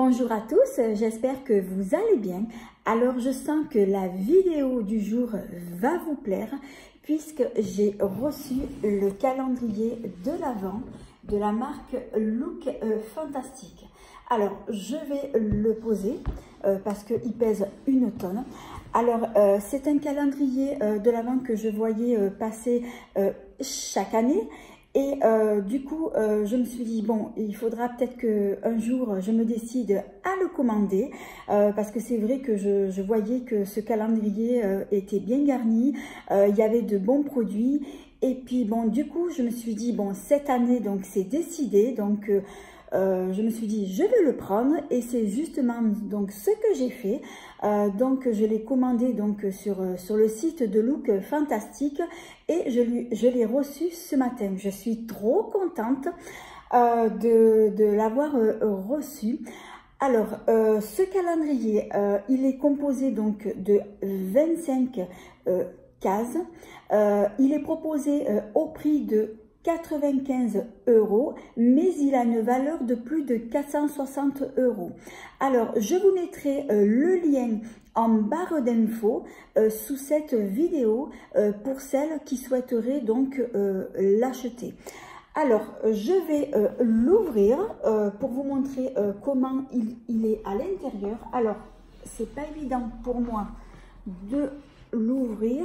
Bonjour à tous, j'espère que vous allez bien. Alors je sens que la vidéo du jour va vous plaire puisque j'ai reçu le calendrier de l'Avent de la marque Look Fantastic. Alors je vais le poser parce qu'il pèse 1 tonne. Alors c'est un calendrier de l'Avent que je voyais passer chaque année. Et du coup, je me suis dit, bon, il faudra peut-être qu'un jour, je me décide à le commander parce que c'est vrai que je voyais que ce calendrier était bien garni, il y avait de bons produits. Et puis, bon, du coup, je me suis dit, bon, cette année, donc, c'est décidé. Donc, je me suis dit, je vais le prendre et c'est justement donc ce que j'ai fait. Donc, je l'ai commandé donc sur le site de Look Fantastic et je l'ai reçu ce matin. Je suis trop contente de l'avoir reçu. Alors, ce calendrier, il est composé donc de 25 cases. Il est proposé au prix de 95 €, mais il a une valeur de plus de 460 €. Alors, je vous mettrai le lien en barre d'infos sous cette vidéo pour celles qui souhaiteraient donc l'acheter. Alors, je vais l'ouvrir pour vous montrer comment il est à l'intérieur. Alors, c'est pas évident pour moi de l'ouvrir.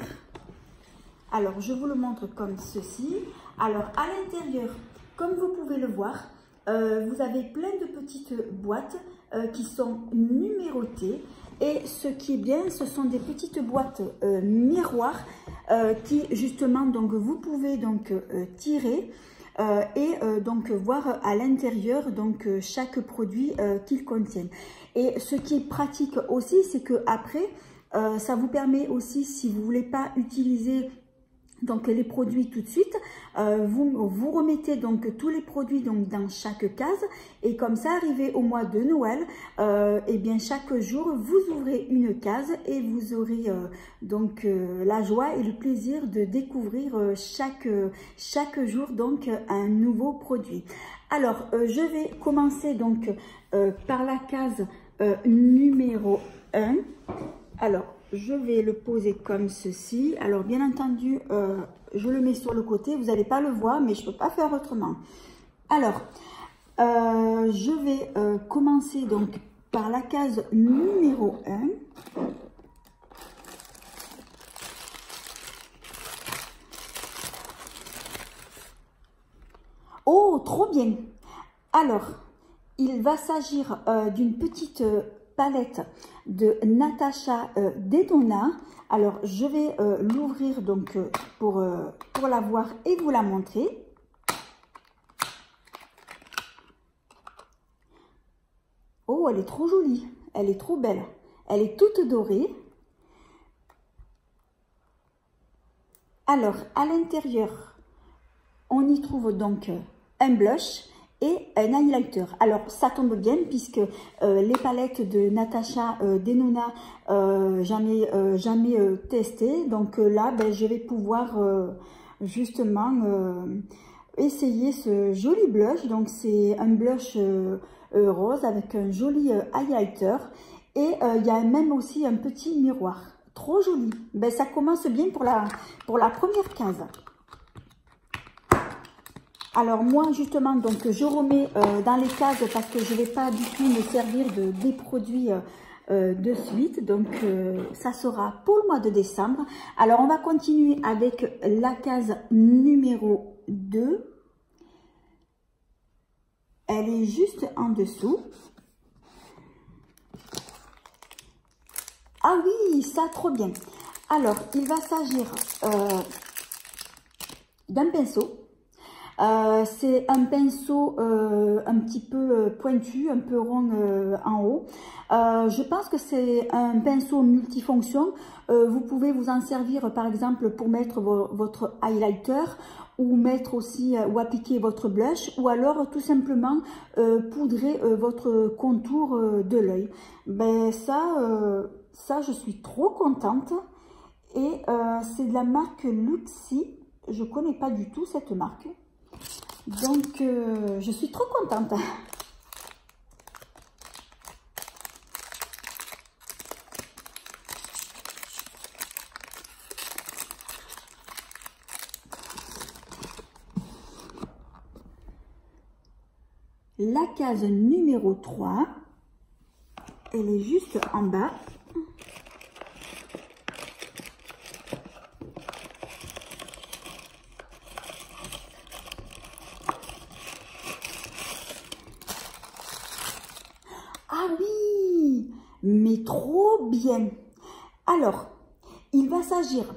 Alors, je vous le montre comme ceci. Alors, à l'intérieur, comme vous pouvez le voir, vous avez plein de petites boîtes qui sont numérotées. Et ce qui est bien, ce sont des petites boîtes miroirs qui, justement, donc, vous pouvez donc tirer et donc voir à l'intérieur donc chaque produit qu'il contient. Et ce qui est pratique aussi, c'est que après, ça vous permet aussi, si vous voulez pas utiliser donc les produits tout de suite, vous remettez donc tous les produits donc dans chaque case et comme ça, arrivé au mois de Noël, et bien chaque jour vous ouvrez une case et vous aurez donc la joie et le plaisir de découvrir chaque jour donc un nouveau produit. Alors je vais commencer donc par la case numéro 1. Alors, je vais le poser comme ceci. Alors, bien entendu, je le mets sur le côté. Vous n'allez pas le voir, mais je ne peux pas faire autrement. Alors, je vais commencer donc par la case numéro 1. Oh, trop bien! Alors, il va s'agir d'une petite palette de Natasha Denona. Alors je vais l'ouvrir donc pour la voir et vous la montrer. Oh, elle est trop jolie, elle est trop belle, elle est toute dorée. Alors à l'intérieur, on y trouve donc un blush et un highlighter. Alors ça tombe bien puisque les palettes de Natasha Denona, j'en ai jamais testé. Donc là, ben, je vais pouvoir justement essayer ce joli blush. Donc c'est un blush rose avec un joli highlighter. Et il y a même aussi un petit miroir. Trop joli. Ben, ça commence bien pour la première case. Alors moi justement donc je remets dans les cases parce que je ne vais pas du tout me servir des produits de suite. Donc ça sera pour le mois de décembre. Alors on va continuer avec la case numéro 2. Elle est juste en dessous. Ah oui, ça trop bien. Alors il va s'agir d'un pinceau. C'est un pinceau un petit peu pointu, un peu rond en haut. Je pense que c'est un pinceau multifonction. Vous pouvez vous en servir par exemple pour mettre votre highlighter ou mettre aussi ou appliquer votre blush ou alors tout simplement poudrer votre contour de l'œil. Ben ça je suis trop contente et c'est de la marque Luxi. Je connais pas du tout cette marque. Donc, je suis trop contente. la case numéro 3. Elle est juste en bas. Ah oui, mais trop bien. Alors, il va s'agir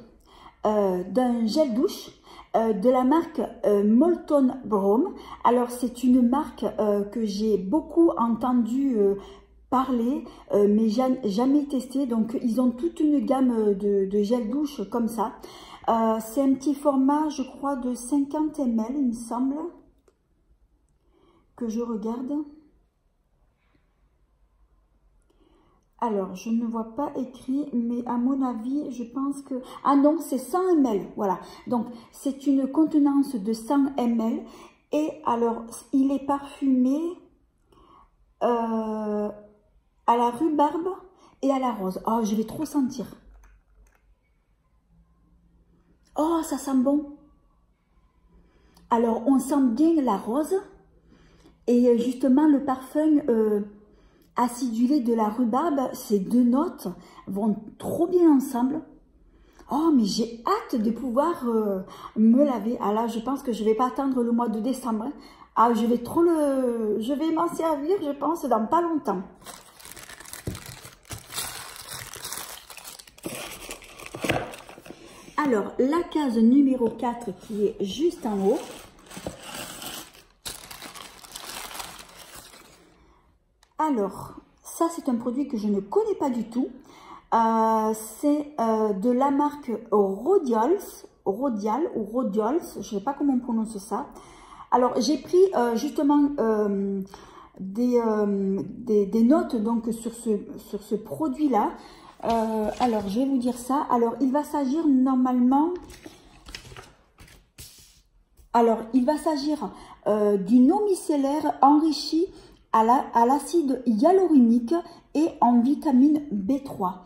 d'un gel douche de la marque Molton Broom. Alors, c'est une marque que j'ai beaucoup entendu parler, mais jamais testé. Donc, ils ont toute une gamme de gel douche comme ça. C'est un petit format, je crois, de 50 ml, il me semble, que je regarde. Alors, je ne vois pas écrit, mais à mon avis, je pense que... Ah non, c'est 100 ml, voilà. Donc, c'est une contenance de 100 ml. Et alors, il est parfumé à la rhubarbe et à la rose. Oh, je vais trop sentir. Oh, ça sent bon. Alors, on sent bien la rose. Et justement, le parfum... acidulé de la rhubarbe, ces deux notes vont trop bien ensemble. Oh, mais j'ai hâte de pouvoir me laver. Ah là, je pense que je ne vais pas attendre le mois de décembre. Ah, je vais m'en servir, je pense, dans pas longtemps. Alors, la case numéro 4 qui est juste en haut. Alors, ça c'est un produit que je ne connais pas du tout. C'est de la marque Rodial ou Rodiols, je ne sais pas comment on prononce ça. Alors, j'ai pris justement des notes donc sur ce produit-là. Alors, je vais vous dire ça. Alors, il va s'agir normalement... Alors, il va s'agir d'une eau micellaire enrichie à l'acide hyaluronique et en vitamine B3.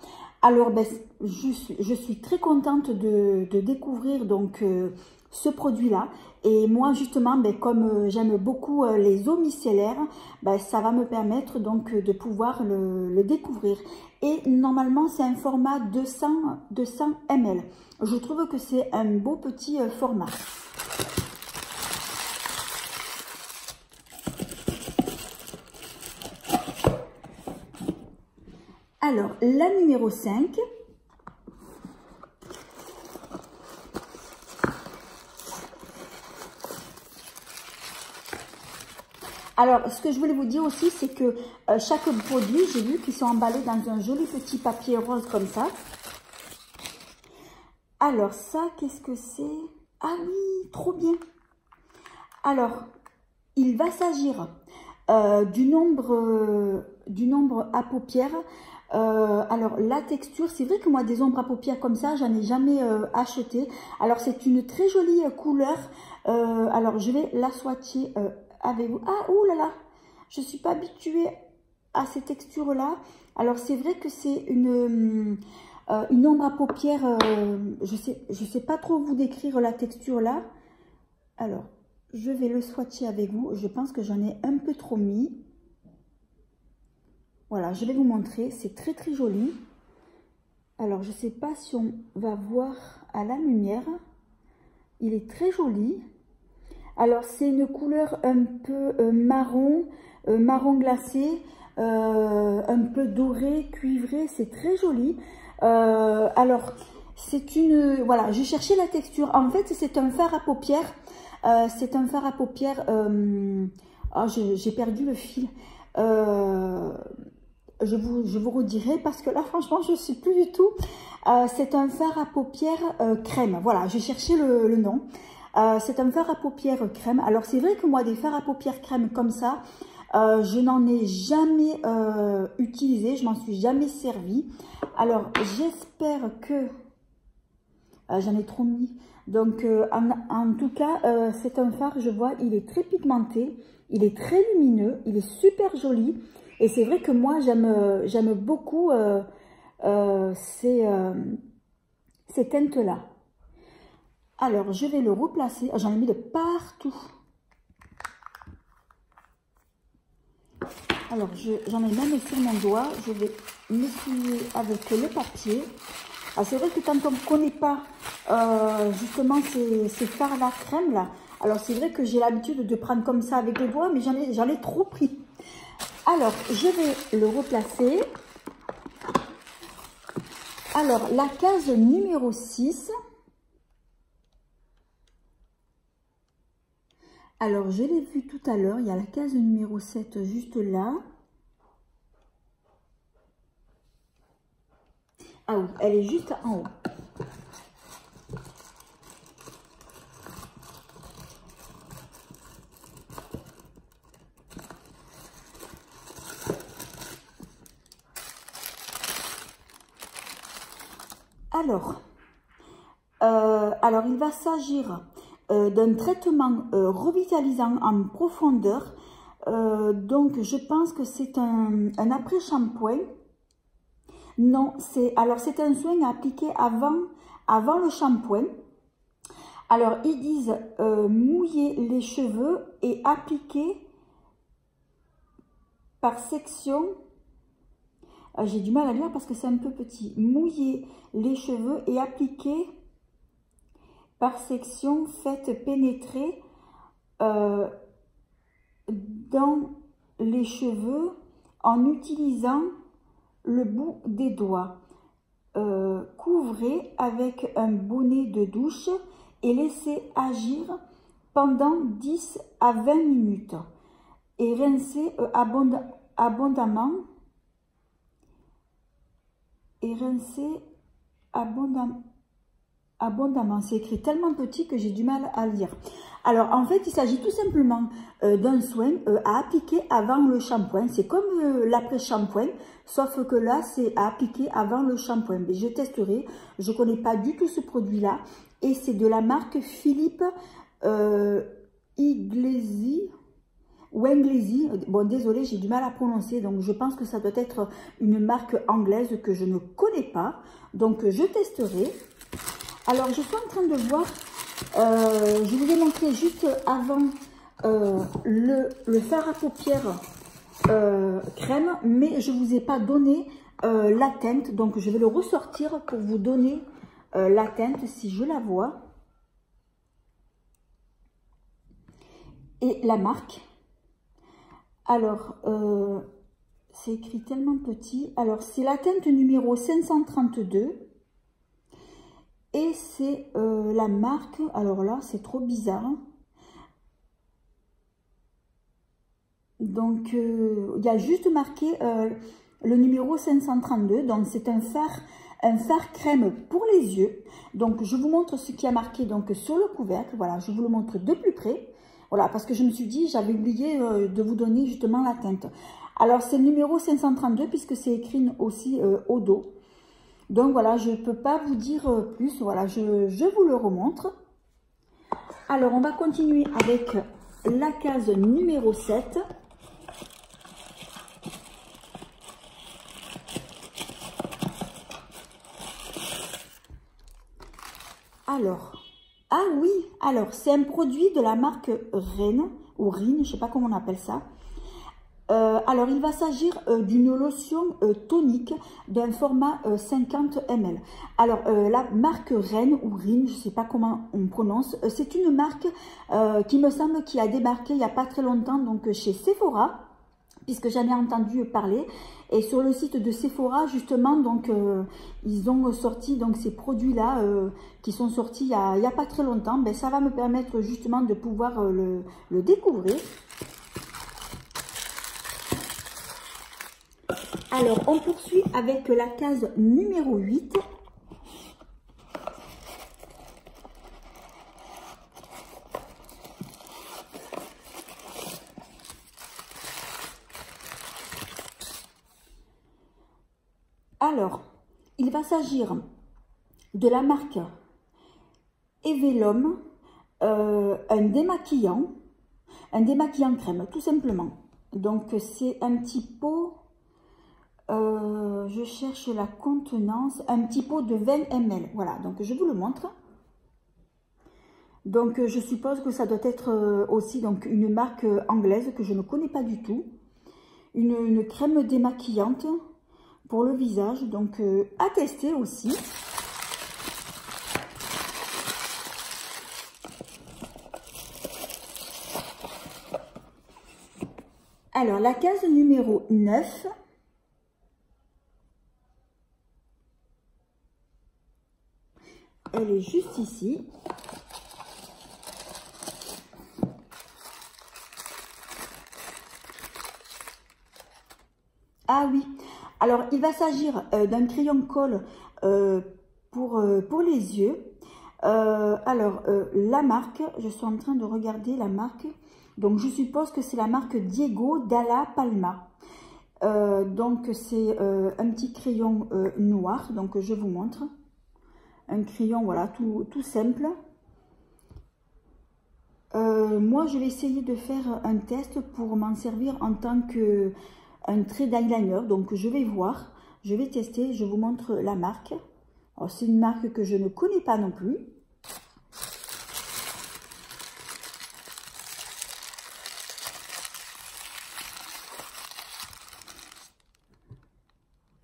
Alors, ben, je suis très contente de découvrir donc ce produit-là. Et moi, justement, ben, comme j'aime beaucoup les eaux micellaires, ben, ça va me permettre donc de pouvoir le découvrir. Et normalement, c'est un format 200 ml. Je trouve que c'est un beau petit format. Alors, la numéro 5. Alors, ce que je voulais vous dire aussi, c'est que chaque produit, j'ai vu qu'ils sont emballés dans un joli petit papier rose comme ça. Alors, ça, qu'est-ce que c'est? Ah oui, trop bien. Alors, il va s'agir du nombre à paupières. Alors, la texture, c'est vrai que moi, des ombres à paupières comme ça, j'en ai jamais acheté. Alors, c'est une très jolie couleur. Alors, je vais la swatcher avec vous. Ah, ouh là là, je ne suis pas habituée à ces textures-là. Alors, c'est vrai que c'est une ombre à paupières. Je sais pas trop vous décrire la texture là. Alors, je vais le swatcher avec vous. Je pense que j'en ai un peu trop mis. Voilà, je vais vous montrer. C'est très très joli. Alors, je ne sais pas si on va voir à la lumière. Il est très joli. Alors, c'est une couleur un peu marron, marron glacé, un peu doré, cuivré. C'est très joli. Alors, c'est une... Voilà, je cherchais la texture. En fait, c'est un fard à paupières. C'est un fard à paupières... Oh, j'ai perdu le fil. Je vous redirai parce que là, franchement, je ne sais plus du tout. C'est un fard à paupières crème. Voilà, j'ai cherché le nom. C'est un fard à paupières crème. Alors, c'est vrai que moi, des fards à paupières crème comme ça, je n'en ai jamais utilisé. Je m'en suis jamais servi. Alors, j'espère que... j'en ai trop mis. Donc, en tout cas, c'est un fard, je vois, il est très pigmenté. Il est très lumineux. Il est super joli. Et c'est vrai que moi, j'aime beaucoup ces teintes-là. Alors, je vais le replacer. J'en ai mis de partout. Alors, j'en ai même sur mon doigt. Je vais m'essuyer avec le papier. Ah, c'est vrai que quand on ne connaît pas justement ces fards-là, crème là, alors c'est vrai que j'ai l'habitude de prendre comme ça avec le doigt, mais j'en ai trop pris. Alors, je vais le replacer. Alors, la case numéro 6. Alors, je l'ai vu tout à l'heure, il y a la case numéro 7 juste là. Ah oui, elle est juste en haut. Alors, il va s'agir d'un traitement revitalisant en profondeur. Donc, je pense que c'est un après-shampoing. Non, c'est un soin à appliquer avant le shampoing. Alors, ils disent mouiller les cheveux et appliquer par section. J'ai du mal à lire parce que c'est un peu petit. Mouiller les cheveux et appliquer par section, faites pénétrer dans les cheveux en utilisant le bout des doigts. Couvrez avec un bonnet de douche et laissez agir pendant 10 à 20 minutes et rincez abondamment. Et rincez abondamment. C'est écrit tellement petit que j'ai du mal à lire. Alors, en fait, il s'agit tout simplement d'un soin à appliquer avant le shampoing. C'est comme l'après-shampoing, sauf que là, c'est à appliquer avant le shampoing. Mais je testerai. Je ne connais pas du tout ce produit-là. Et c'est de la marque Philippe Inglesi. Ou Inglesi. Bon, désolé, j'ai du mal à prononcer. Donc, je pense que ça doit être une marque anglaise que je ne connais pas. Donc, je testerai. Alors, je suis en train de voir, je vous ai montré juste avant le fard à paupières crème, mais je ne vous ai pas donné la teinte. Donc, je vais le ressortir pour vous donner la teinte si je la vois. Et la marque. Alors, c'est écrit tellement petit. Alors, c'est la teinte numéro 532. Et c'est la marque, alors là, c'est trop bizarre. Donc, il y a juste marqué le numéro 532. Donc, c'est un fard crème pour les yeux. Donc, je vous montre ce qui a marqué donc, sur le couvercle. Voilà, je vous le montre de plus près. Voilà, parce que je me suis dit, j'avais oublié de vous donner justement la teinte. Alors, c'est le numéro 532 puisque c'est écrit aussi au dos. Donc voilà, je ne peux pas vous dire plus. Voilà, je vous le remontre. Alors, on va continuer avec la case numéro 7. Alors, ah oui, alors c'est un produit de la marque Ren ou Rin, je ne sais pas comment on appelle ça. Alors, il va s'agir d'une lotion tonique d'un format 50 ml. Alors, la marque Ren ou Rin, je ne sais pas comment on prononce, c'est une marque qui me semble qui a débarqué il n'y a pas très longtemps donc chez Sephora, puisque j'en ai entendu parler. Et sur le site de Sephora, justement, donc ils ont sorti donc ces produits-là qui sont sortis il n'y a pas très longtemps. Ben, ça va me permettre justement de pouvoir le découvrir. Alors, on poursuit avec la case numéro 8. Alors, il va s'agir de la marque Evelum, un démaquillant crème, tout simplement. Donc, c'est un petit pot... je cherche la contenance, un petit pot de 20 ml. Voilà, donc je vous le montre. Donc je suppose que ça doit être aussi donc une marque anglaise que je ne connais pas du tout. une crème démaquillante pour le visage, donc à tester aussi. Alors, la case numéro 9. Elle est juste ici. Ah oui, alors il va s'agir d'un crayon colle pour les yeux. La marque, je suis en train de regarder la marque. Donc je suppose que c'est la marque Diego Dalla Palma. Donc c'est un petit crayon noir, donc je vous montre. Un crayon, voilà, tout simple. Moi, je vais essayer de faire un test pour m'en servir en tant qu'un trait d'eyeliner. Donc, je vais voir, je vais tester, je vous montre la marque. C'est une marque que je ne connais pas non plus.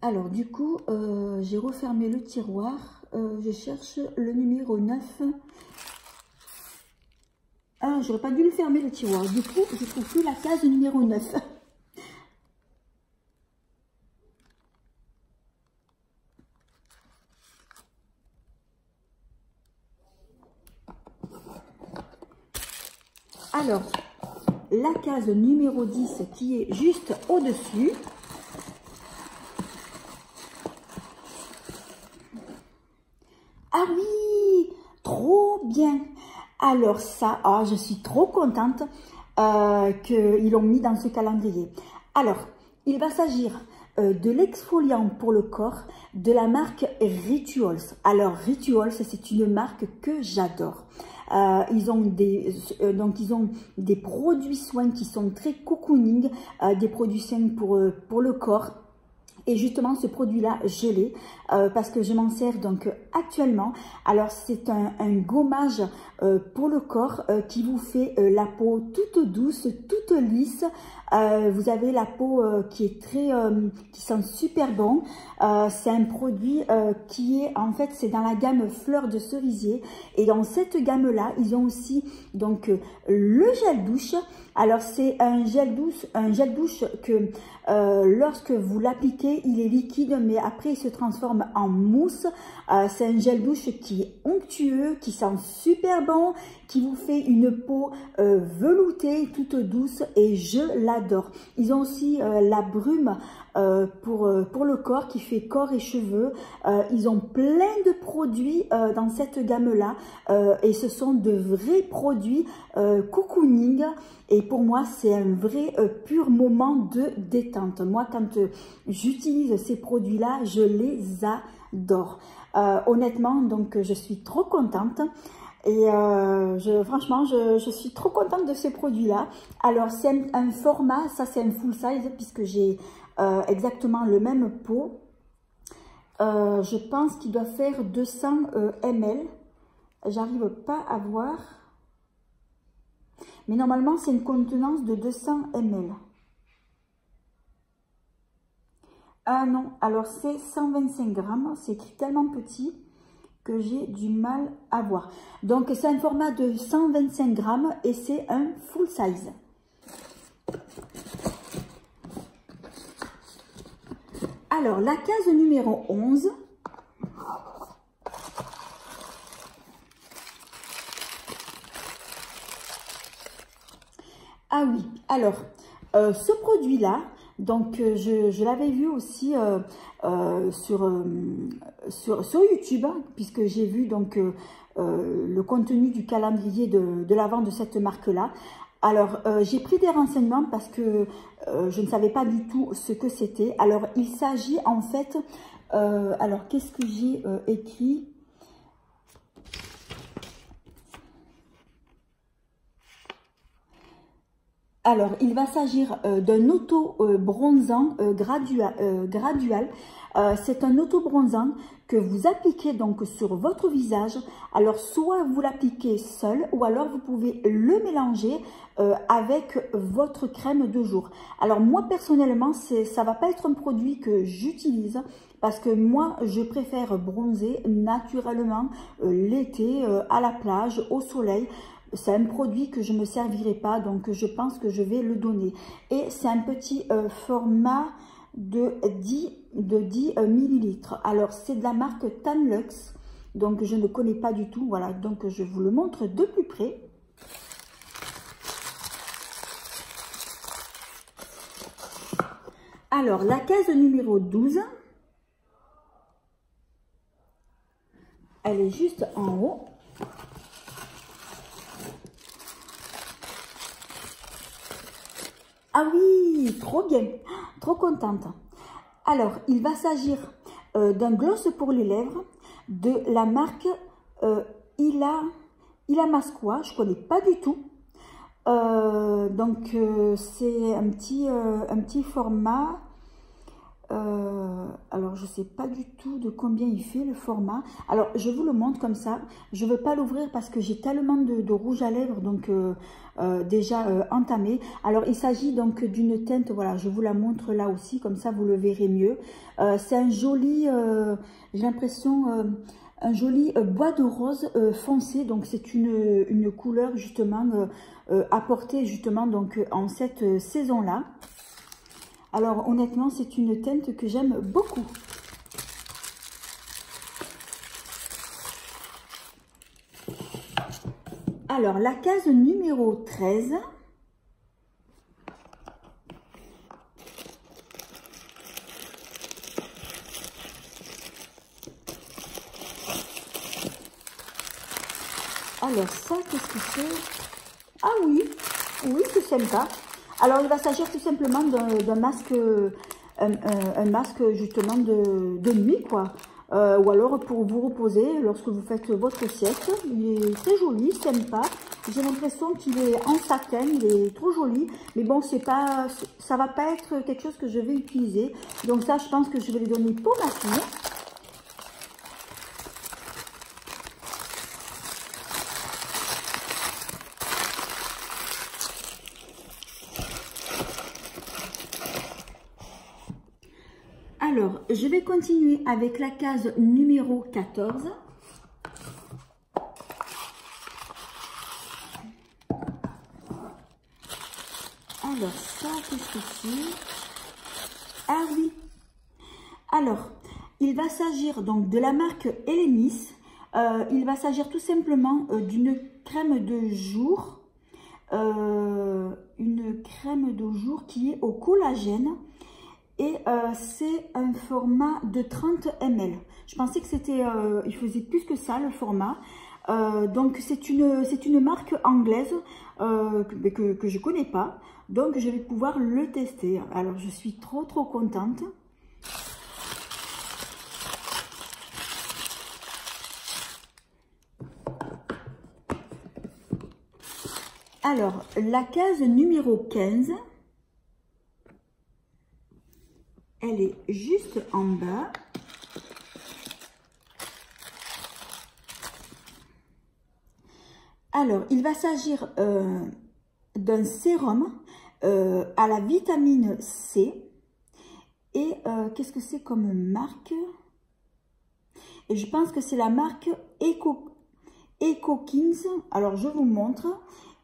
Alors, du coup, j'ai refermé le tiroir. Je cherche le numéro 9. Ah, j'aurais pas dû le fermer le tiroir. Du coup, je trouve plus la case numéro 9. Alors, la case numéro 10 qui est juste au-dessus. Ah oui, trop bien. Alors ça, je suis trop contente qu'ils l'ont mis dans ce calendrier. Alors, il va s'agir de l'exfoliant pour le corps de la marque Rituals. Alors, Rituals, c'est une marque que j'adore. Ils ont des produits soins qui sont très cocooning, des produits soins pour le corps. Et justement, ce produit-là, je l'ai parce que je m'en sers donc actuellement. Alors, c'est un gommage pour le corps qui vous fait la peau toute douce, toute lisse. Vous avez la peau qui est qui sent super bon. C'est un produit qui est, en fait, c'est dans la gamme fleurs de cerisier. Et dans cette gamme-là, ils ont aussi donc le gel douche. Alors, c'est un gel douche que lorsque vous l'appliquez, il est liquide, mais après, il se transforme en mousse. C'est un gel douche qui est onctueux, qui sent super bon, qui vous fait une peau veloutée, toute douce, et je l'adore. Ils ont aussi la brume pour le corps qui fait corps et cheveux. Ils ont plein de produits dans cette gamme-là et ce sont de vrais produits cocooning. Et pour moi, c'est un vrai pur moment de détente. Moi, quand j'utilise ces produits-là, je les adore. Honnêtement, donc, je suis trop contente. Et franchement, je suis trop contente de ces produits-là. Alors, c'est un format, ça c'est un full size, puisque j'ai exactement le même pot. Je pense qu'il doit faire 200 ml. J'arrive pas à voir. Mais normalement, c'est une contenance de 200 ml. Ah non, alors c'est 125 grammes. C'est écrit tellement petit que j'ai du mal à voir. Donc, c'est un format de 125 grammes et c'est un full size. Alors, la case numéro 11. Ah oui, alors, ce produit-là, donc je l'avais vu aussi sur YouTube, puisque j'ai vu donc le contenu du calendrier de l'avant de cette marque-là. Alors, j'ai pris des renseignements parce que je ne savais pas du tout ce que c'était. Alors, il s'agit en fait... alors, qu'est-ce que j'ai écrit ? Alors, il va s'agir d'un auto-bronzant gradual. C'est un auto-bronzant que vous appliquez donc sur votre visage. Alors, soit vous l'appliquez seul ou alors vous pouvez le mélanger avec votre crème de jour. Alors, moi, personnellement, ça va pas être un produit que j'utilise parce que moi, je préfère bronzer naturellement l'été, à la plage, au soleil. C'est un produit que je ne me servirai pas, donc je pense que je vais le donner. Et c'est un petit format de 10 millilitres. Alors, c'est de la marque Tanlux, donc je ne connais pas du tout. Voilà, donc je vous le montre de plus près. Alors, la case numéro 12, elle est juste en haut. Ah oui, trop bien, trop contente. Alors, il va s'agir d'un gloss pour les lèvres de la marque Illamasqua, je ne connais pas du tout. C'est un petit format. Alors, je ne sais pas du tout de combien il fait le format. Alors, je vous le montre comme ça. Je ne veux pas l'ouvrir parce que j'ai tellement de rouge à lèvres, donc déjà entamé. Alors, il s'agit donc d'une teinte, voilà, je vous la montre là aussi, comme ça vous le verrez mieux. C'est un joli, j'ai l'impression, un joli bois de rose foncé. Donc, c'est une couleur justement apportée justement donc en cette saison-là. Alors, honnêtement, c'est une teinte que j'aime beaucoup. Alors, la case numéro 13. Alors, ça, qu'est-ce que c'est? Ah oui, oui, c'est sympa. Alors, il va s'agir tout simplement d'un masque, un masque justement de nuit, quoi. Ou alors pour vous reposer lorsque vous faites votre sieste. Il est très joli, sympa. J'ai l'impression qu'il est en satin, il est trop joli. Mais bon, ça va pas être quelque chose que je vais utiliser. Donc ça, je pense que je vais le donner pour ma fille. Alors, je vais continuer avec la case numéro 14. Alors, ça, qu'est-ce que c'est? Ah oui. Alors, il va s'agir donc de la marque Elemis. Il va s'agir tout simplement d'une crème de jour. Une crème de jour qui est au collagène. Et c'est un format de 30 ml. Je pensais que c'était, il faisait plus que ça le format. Donc c'est une marque anglaise que je connais pas. Donc je vais pouvoir le tester. Alors je suis trop contente. Alors la case numéro 15. Elle est juste en bas. Alors, il va s'agir d'un sérum à la vitamine C. Et qu'est-ce que c'est comme marque? Et je pense que c'est la marque EcoKings. Alors, je vous montre.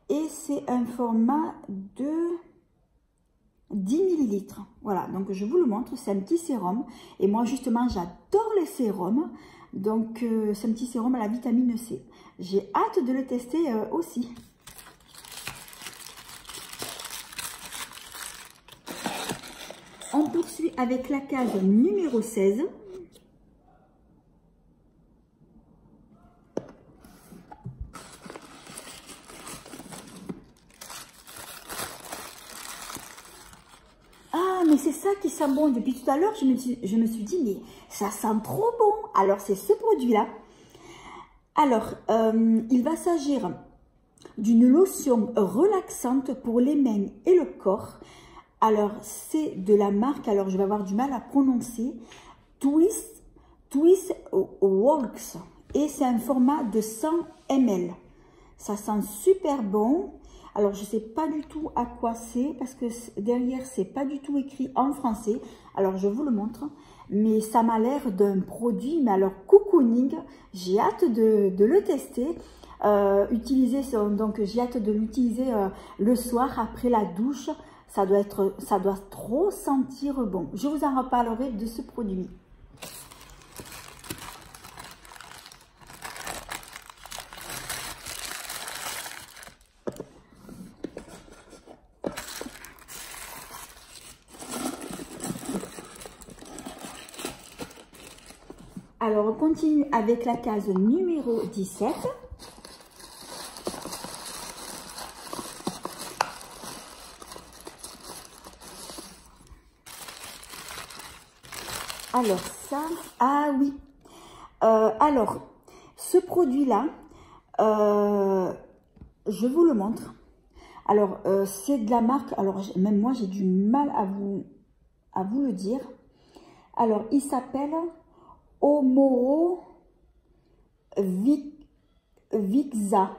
Et c'est un format de 10 millilitres. Voilà, donc je vous le montre, c'est un petit sérum. Et moi, justement, j'adore les sérums. Donc, c'est un petit sérum à la vitamine C. J'ai hâte de le tester aussi. On poursuit avec la case numéro 16. Mais c'est ça qui sent bon. Depuis tout à l'heure, je me suis dit, mais ça sent trop bon. Alors, c'est ce produit-là. Alors, il va s'agir d'une lotion relaxante pour les mains et le corps. Alors, c'est de la marque, alors je vais avoir du mal à prononcer, Twist Works. Et c'est un format de 100 ml. Ça sent super bon. Alors, je ne sais pas du tout à quoi c'est parce que derrière, c'est pas du tout écrit en français. Alors, je vous le montre. Mais ça m'a l'air d'un produit, mais alors cocooning. J'ai hâte de le tester. Donc, j'ai hâte de l'utiliser le soir après la douche. Ça doit trop sentir bon. Je vous en reparlerai de ce produit. Alors, on continue avec la case numéro 17. Alors, ça, ah oui. Alors, ce produit-là, je vous le montre. Alors, c'est de la marque, alors même moi, j'ai du mal à vous le dire. Alors, il s'appelle Omoro Vixa.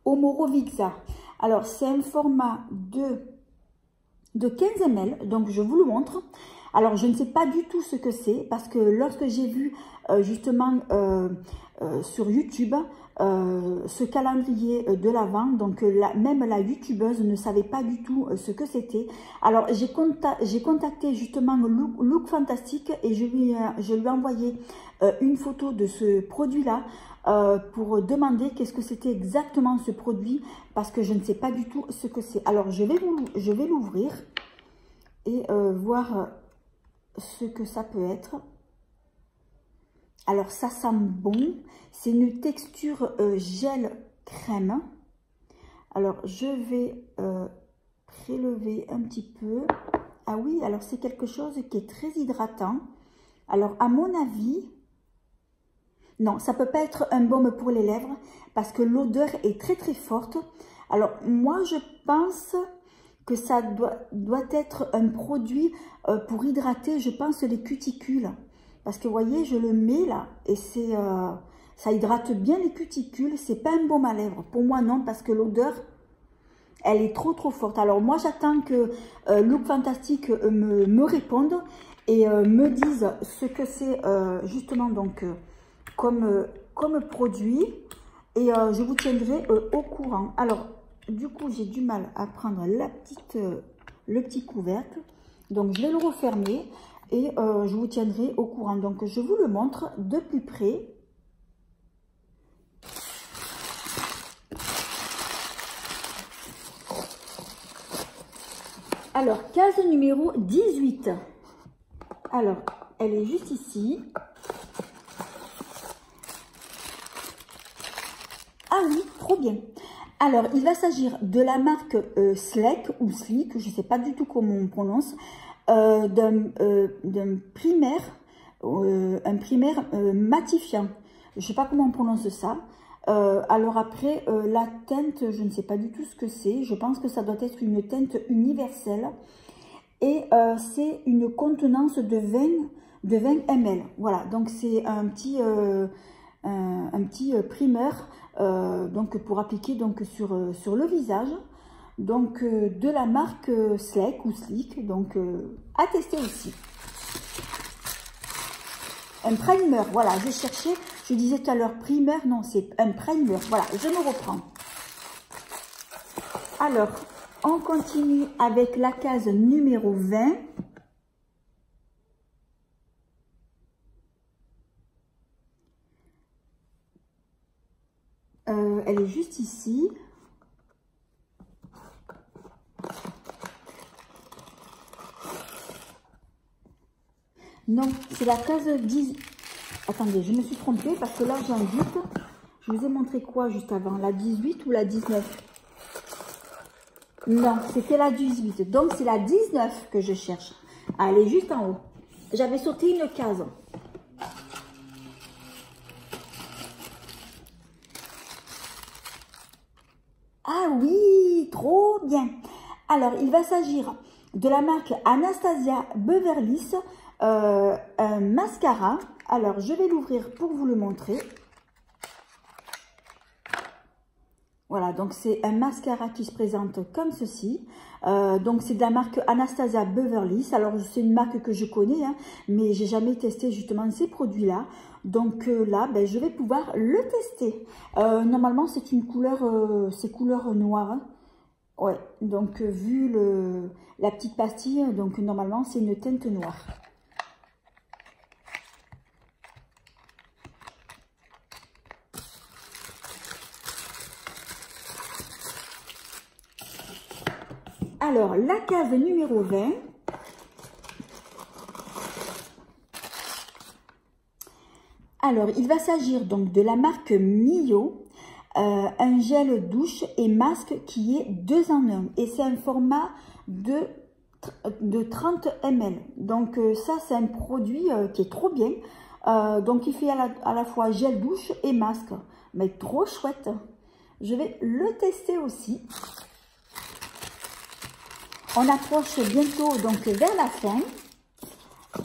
Omoro Vixa. Alors, c'est un format de 15 ml, donc je vous le montre. Alors, je ne sais pas du tout ce que c'est, parce que lorsque j'ai vu justement sur YouTube ce calendrier de l'Avent, donc même la youtubeuse ne savait pas du tout ce que c'était. Alors, j'ai contacté justement Look Fantastic et je lui ai envoyé une photo de ce produit-là pour demander qu'est-ce que c'était exactement ce produit, parce que je ne sais pas du tout ce que c'est. Alors, je vais l'ouvrir et voir ce que ça peut être. Alors, ça sent bon. C'est une texture gel crème. Alors, je vais prélever un petit peu. Ah oui, alors c'est quelque chose qui est très hydratant. Alors, à mon avis, non, ça peut pas être un baume pour les lèvres parce que l'odeur est très très forte. Alors, moi, je pense que ça doit être un produit pour hydrater, je pense, les cuticules. Parce que, vous voyez, je le mets là et ça hydrate bien les cuticules. C'est pas un baume à lèvres. Pour moi, non, parce que l'odeur, elle est trop forte. Alors, moi, j'attends que Look Fantastic me réponde et me dise ce que c'est justement donc comme produit. Et je vous tiendrai au courant. Alors, du coup, j'ai du mal à prendre le petit couvercle. Donc, je vais le refermer et je vous tiendrai au courant. Donc, je vous le montre de plus près. Alors, case numéro 18. Alors, elle est juste ici. Ah oui, trop bien. Alors, il va s'agir de la marque Sleek ou Sleek, je ne sais pas du tout comment on prononce, d'un primaire, matifiant. Je ne sais pas comment on prononce ça. Alors après, la teinte, je ne sais pas du tout ce que c'est. Je pense que ça doit être une teinte universelle. Et c'est une contenance de 20 ml. Voilà, donc c'est un petit primeur donc pour appliquer donc sur le visage, donc de la marque Sleek ou Sleek, donc à tester aussi. Un primer, voilà, j'ai cherché, je disais tout à l'heure primer, non, c'est un primer, voilà, je me reprends. Alors, on continue avec la case numéro 20. Elle est juste ici. Non, c'est la case 10. Attendez, je me suis trompée parce que là, j'ai un doute. Je vous ai montré quoi juste avant? La 18 ou la 19? Non, c'était la 18. Donc, c'est la 19 que je cherche. Ah, elle est juste en haut. J'avais sauté une case. Alors, il va s'agir de la marque Anastasia Beverly Hills, un mascara. Alors, je vais l'ouvrir pour vous le montrer. Voilà, donc c'est un mascara qui se présente comme ceci. Donc c'est de la marque Anastasia Beverly Hills. Alors c'est une marque que je connais, hein, mais j'ai jamais testé justement ces produits-là. Donc là, ben, je vais pouvoir le tester. Normalement c'est une couleur, c'est couleur noire. Hein. Ouais, donc vu la petite pastille, donc normalement c'est une teinte noire. Alors, la case numéro 20. Alors, il va s'agir donc de la marque Mio, un gel douche et masque qui est 2 en 1. Et c'est un format de 30 ml. Donc, ça, c'est un produit qui est trop bien. Donc, il fait à la fois gel douche et masque. Mais trop chouette. Je vais le tester aussi. On approche bientôt donc vers la fin.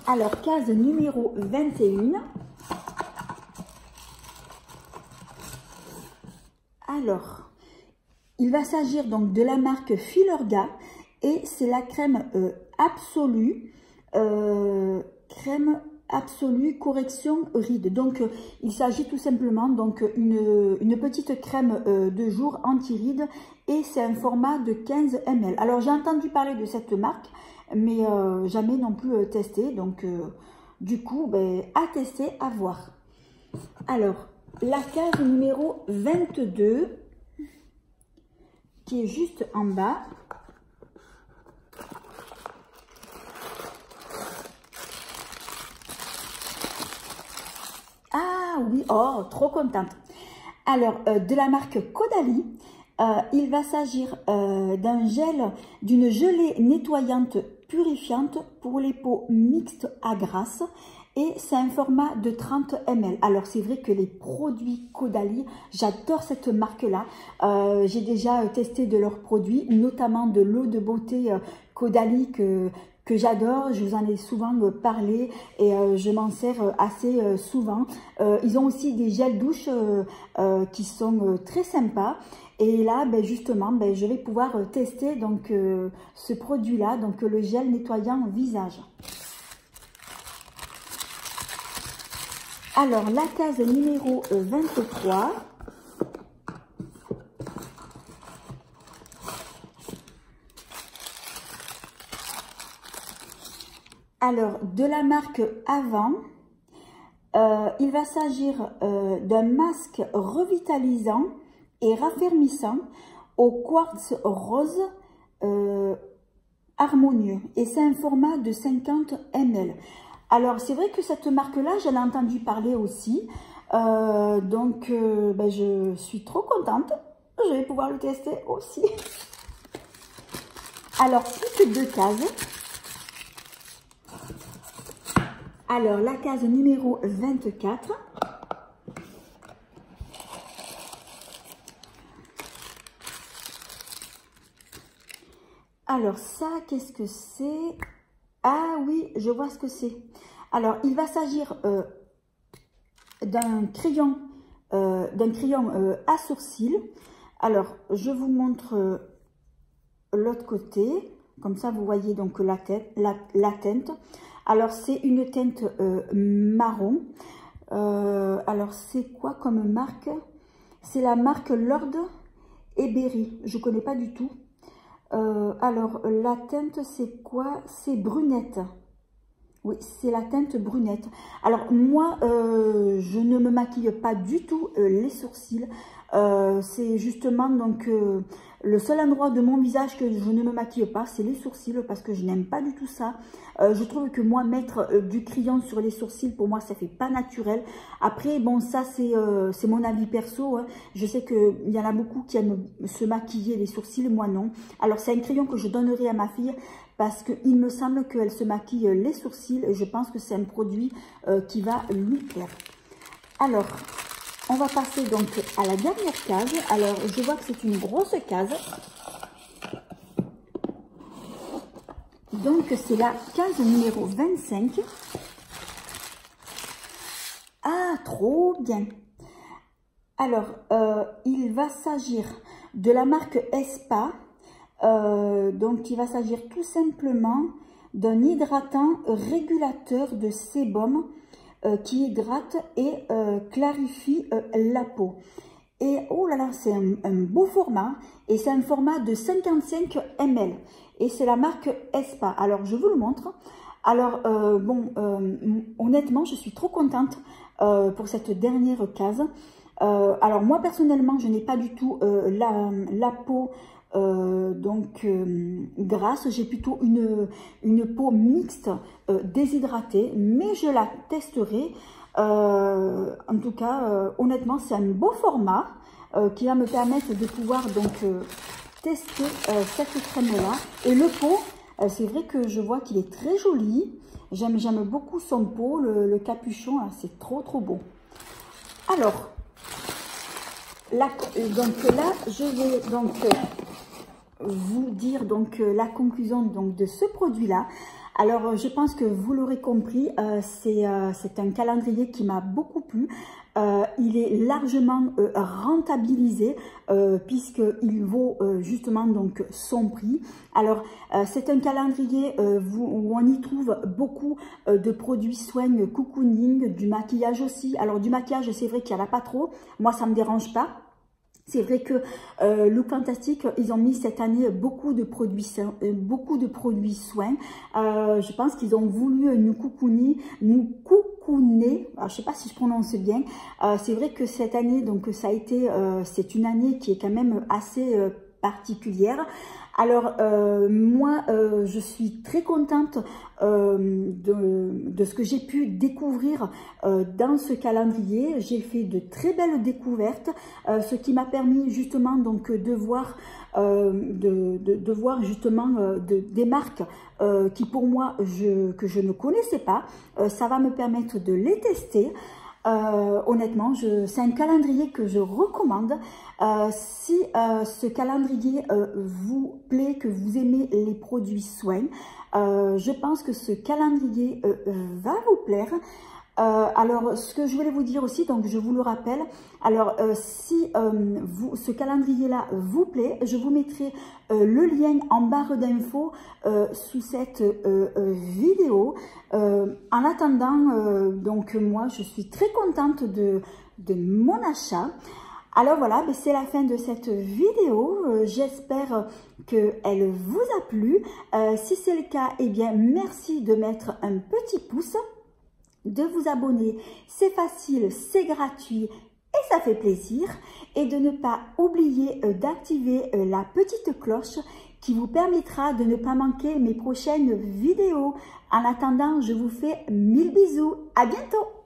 Alors, case numéro 21. Alors, il va s'agir donc de la marque Filorga et c'est la crème absolue, correction rides. Donc, il s'agit tout simplement donc une petite crème de jour anti-rides et c'est un format de 15 ml. Alors, j'ai entendu parler de cette marque, mais jamais non plus testé. Donc, du coup, ben, à tester, à voir. Alors, la case numéro 22, qui est juste en bas. Ah oui, oh, trop contente. Alors, de la marque Caudalie, il va s'agir d'une gelée nettoyante purifiante pour les peaux mixtes à grasse. Et c'est un format de 30 ml. Alors, c'est vrai que les produits Caudalie, j'adore cette marque-là. J'ai déjà testé de leurs produits, notamment de l'eau de beauté Caudalie que j'adore. Je vous en ai souvent parlé et je m'en sers assez souvent. Ils ont aussi des gels douche qui sont très sympas. Et là, ben justement, ben, je vais pouvoir tester donc, ce produit-là, donc le gel nettoyant visage. Alors, la case numéro 23. Alors, de la marque Avant, il va s'agir d'un masque revitalisant et raffermissant au quartz rose harmonieux. Et c'est un format de 50 ml. Alors, c'est vrai que cette marque-là, j'en ai entendu parler aussi. Donc, ben, je suis trop contente. Je vais pouvoir le tester aussi. Alors, plus que 2 cases. Alors, la case numéro 24. Alors, ça, qu'est-ce que c'est? Ah oui, je vois ce que c'est. Alors, il va s'agir d'un crayon à sourcils. Alors, je vous montre l'autre côté. Comme ça, vous voyez donc la teinte. Alors, c'est une teinte marron. Alors, c'est quoi comme marque? C'est la marque Lord Berry. Je ne connais pas du tout. Alors, la teinte, c'est quoi? C'est brunette. Oui, c'est la teinte brunette. Alors, moi, je ne me maquille pas du tout les sourcils. C'est justement donc le seul endroit de mon visage que je ne me maquille pas, c'est les sourcils parce que je n'aime pas du tout ça. Je trouve que moi, mettre du crayon sur les sourcils, pour moi, ça fait pas naturel. Après, bon, ça, c'est mon avis perso. Hein. Je sais qu'il y en a beaucoup qui aiment se maquiller les sourcils, moi non. Alors, c'est un crayon que je donnerai à ma fille parce qu'il me semble qu'elle se maquille les sourcils. Et je pense que c'est un produit qui va lui plaire. Alors, on va passer donc à la dernière case. Alors, je vois que c'est une grosse case. Donc, c'est la case numéro 25. Ah, trop bien. Alors, il va s'agir de la marque Espa. Donc, il va s'agir tout simplement d'un hydratant régulateur de sébum qui hydrate et clarifie la peau. Et oh là là, c'est un beau format et c'est un format de 55 ml. Et c'est la marque Espa. Alors, je vous le montre. Alors, honnêtement, je suis trop contente pour cette dernière case. Alors, moi, personnellement, je n'ai pas du tout la peau grasse. J'ai plutôt une peau mixte déshydratée, mais je la testerai. En tout cas, honnêtement, c'est un beau format qui va me permettre de pouvoir tester cette crème-là. Et le pot, c'est vrai que je vois qu'il est très joli. J'aime beaucoup son pot, le capuchon, c'est trop beau. Alors, là, je vais vous dire la conclusion de ce produit-là. Alors, je pense que vous l'aurez compris, c'est un calendrier qui m'a beaucoup plu. Il est largement rentabilisé puisqu'il vaut justement son prix. Alors, c'est un calendrier où on y trouve beaucoup de produits soins, cocooning, du maquillage aussi. Alors, du maquillage, c'est vrai qu'il n'y en a pas trop. Moi, ça ne me dérange pas. C'est vrai que Look Fantastic, ils ont mis cette année beaucoup de produits soins. Je pense qu'ils ont voulu nous cocooner. Alors, je sais pas si je prononce bien. C'est vrai que cette année, ça a été, c'est une année qui est quand même assez particulière. Alors, moi, je suis très contente de ce que j'ai pu découvrir dans ce calendrier. J'ai fait de très belles découvertes, ce qui m'a permis justement de voir justement des marques qui pour moi, que je ne connaissais pas. Ça va me permettre de les tester. Honnêtement, c'est un calendrier que je recommande. Si ce calendrier vous plaît, que vous aimez les produits soins, je pense que ce calendrier va vous plaire. Alors, ce que je voulais vous dire aussi, je vous le rappelle, alors si ce calendrier-là vous plaît, je vous mettrai le lien en barre d'infos sous cette vidéo. En attendant, moi, je suis très contente de mon achat. Alors voilà, c'est la fin de cette vidéo. J'espère qu'elle vous a plu. Si c'est le cas, eh bien, merci de mettre un petit pouce, de vous abonner. C'est facile, c'est gratuit et ça fait plaisir. Et de ne pas oublier d'activer la petite cloche qui vous permettra de ne pas manquer mes prochaines vidéos. En attendant, je vous fais 1000 bisous. À bientôt!